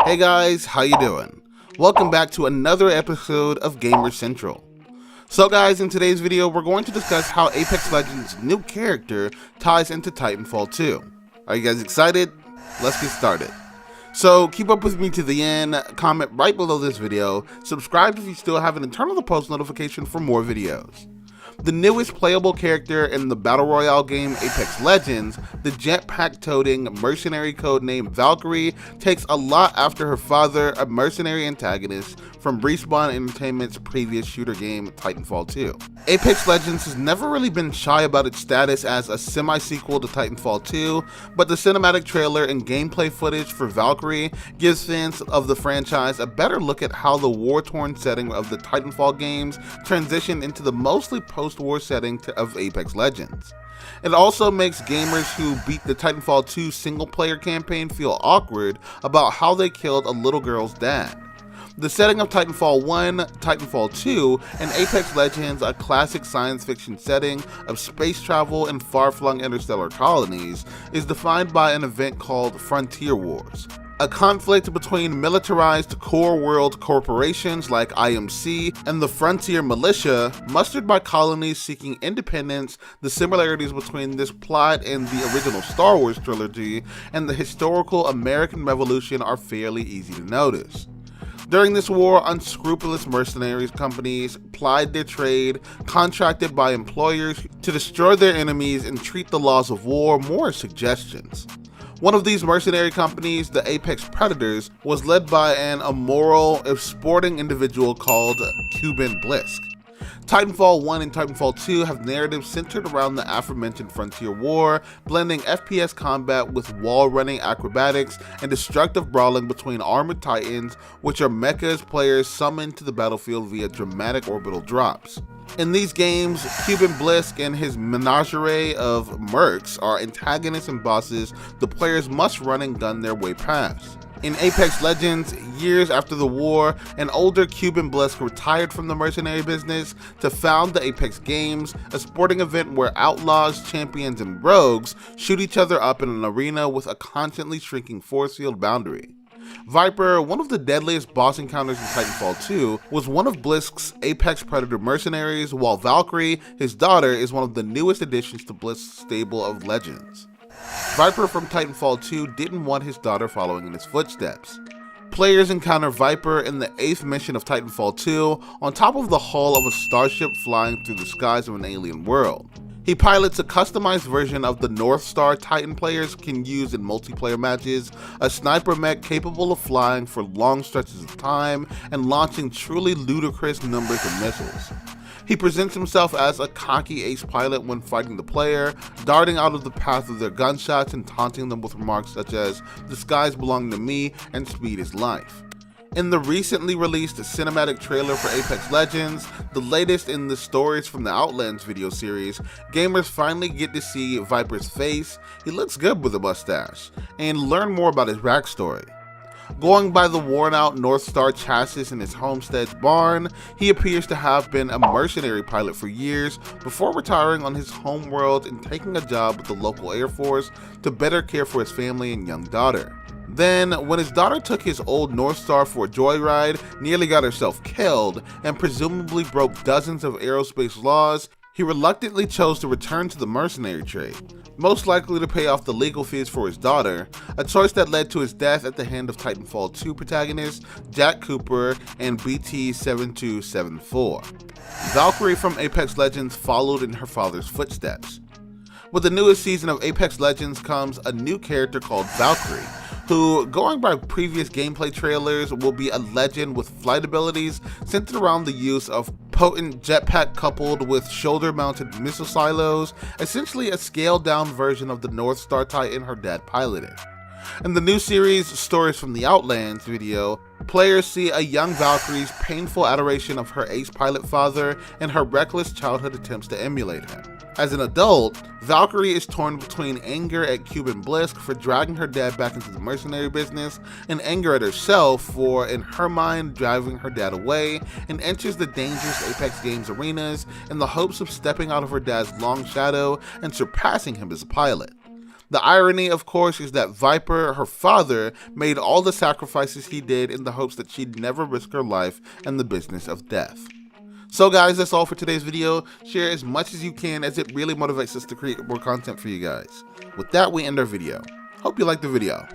Hey guys, how you doing? Welcome back to another episode of Gamer Central. So guys, in today's video, we're going to discuss how Apex Legends' new character ties into Titanfall 2. Are you guys excited? Let's get started. So keep up with me to the end, comment right below this video, subscribe if you still haven't, and turn on the post notification for more videos. The newest playable character in the Battle Royale game Apex Legends, the jetpack-toting mercenary codenamed Valkyrie, takes a lot after her father, a mercenary antagonist from Respawn Entertainment's previous shooter game Titanfall 2. Apex Legends has never really been shy about its status as a semi-sequel to Titanfall 2, but the cinematic trailer and gameplay footage for Valkyrie gives fans of the franchise a better look at how the war-torn setting of the Titanfall games transitioned into the mostly post-war setting of Apex Legends. It also makes gamers who beat the Titanfall 2 single-player campaign feel awkward about how they killed a little girl's dad. The setting of Titanfall 1, Titanfall 2, and Apex Legends, a classic science fiction setting of space travel and far-flung interstellar colonies, is defined by an event called Frontier Wars. A conflict between militarized core world corporations like IMC and the Frontier Militia, mustered by colonies seeking independence. The similarities between this plot and the original Star Wars trilogy and the historical American Revolution are fairly easy to notice. During this war, unscrupulous mercenaries companies plied their trade, contracted by employers to destroy their enemies and treat the laws of war more as suggestions. One of these mercenary companies, the Apex Predators, was led by an immoral, sporting individual called Cuban Blisk. Titanfall 1 and Titanfall 2 have narratives centered around the aforementioned Frontier War, blending FPS combat with wall-running acrobatics and destructive brawling between armored titans, which are mechas players summoned to the battlefield via dramatic orbital drops. In these games, Cuban Blisk and his menagerie of mercs are antagonists and bosses the players must run and gun their way past. In Apex Legends, years after the war, an older Cuban Blisk retired from the mercenary business to found the Apex Games, a sporting event where outlaws, champions, and rogues shoot each other up in an arena with a constantly shrinking force field boundary. Viper, one of the deadliest boss encounters in Titanfall 2, was one of Blisk's Apex Predator mercenaries, while Valkyrie, his daughter, is one of the newest additions to Blisk's stable of legends. Viper from Titanfall 2 didn't want his daughter following in his footsteps. Players encounter Viper in the 8th mission of Titanfall 2 on top of the hull of a starship flying through the skies of an alien world. He pilots a customized version of the North Star Titan players can use in multiplayer matches, a sniper mech capable of flying for long stretches of time and launching truly ludicrous numbers of missiles. He presents himself as a cocky ace pilot when fighting the player, darting out of the path of their gunshots and taunting them with remarks such as, "The skies belong to me and speed is life." In the recently released cinematic trailer for Apex Legends, the latest in the Stories from the Outlands video series, gamers finally get to see Viper's face. He looks good with a mustache, and learn more about his backstory. Going by the worn-out North Star chassis in his homestead's barn, he appears to have been a mercenary pilot for years before retiring on his home world and taking a job with the local Air Force to better care for his family and young daughter. Then, when his daughter took his old North Star for a joyride, nearly got herself killed, and presumably broke dozens of aerospace laws, he reluctantly chose to return to the mercenary trade, most likely to pay off the legal fees for his daughter, a choice that led to his death at the hand of Titanfall 2 protagonist Jack Cooper and BT-7274. Valkyrie from Apex Legends followed in her father's footsteps. With the newest season of Apex Legends comes a new character called Valkyrie, who, going by previous gameplay trailers, will be a legend with flight abilities centered around the use of potent jetpack coupled with shoulder-mounted missile silos, essentially a scaled-down version of the North Star Titan her dad piloted. In the new series Stories from the Outlands video, players see a young Valkyrie's painful adoration of her ace pilot father and her reckless childhood attempts to emulate him. As an adult, Valkyrie is torn between anger at Cuban Blisk for dragging her dad back into the mercenary business and anger at herself for, in her mind, driving her dad away, and enters the dangerous Apex Games arenas in the hopes of stepping out of her dad's long shadow and surpassing him as a pilot. The irony, of course, is that Viper, her father, made all the sacrifices he did in the hopes that she'd never risk her life in the business of death. So guys, that's all for today's video. Share as much as you can, as it really motivates us to create more content for you guys. With that, we end our video. Hope you liked the video.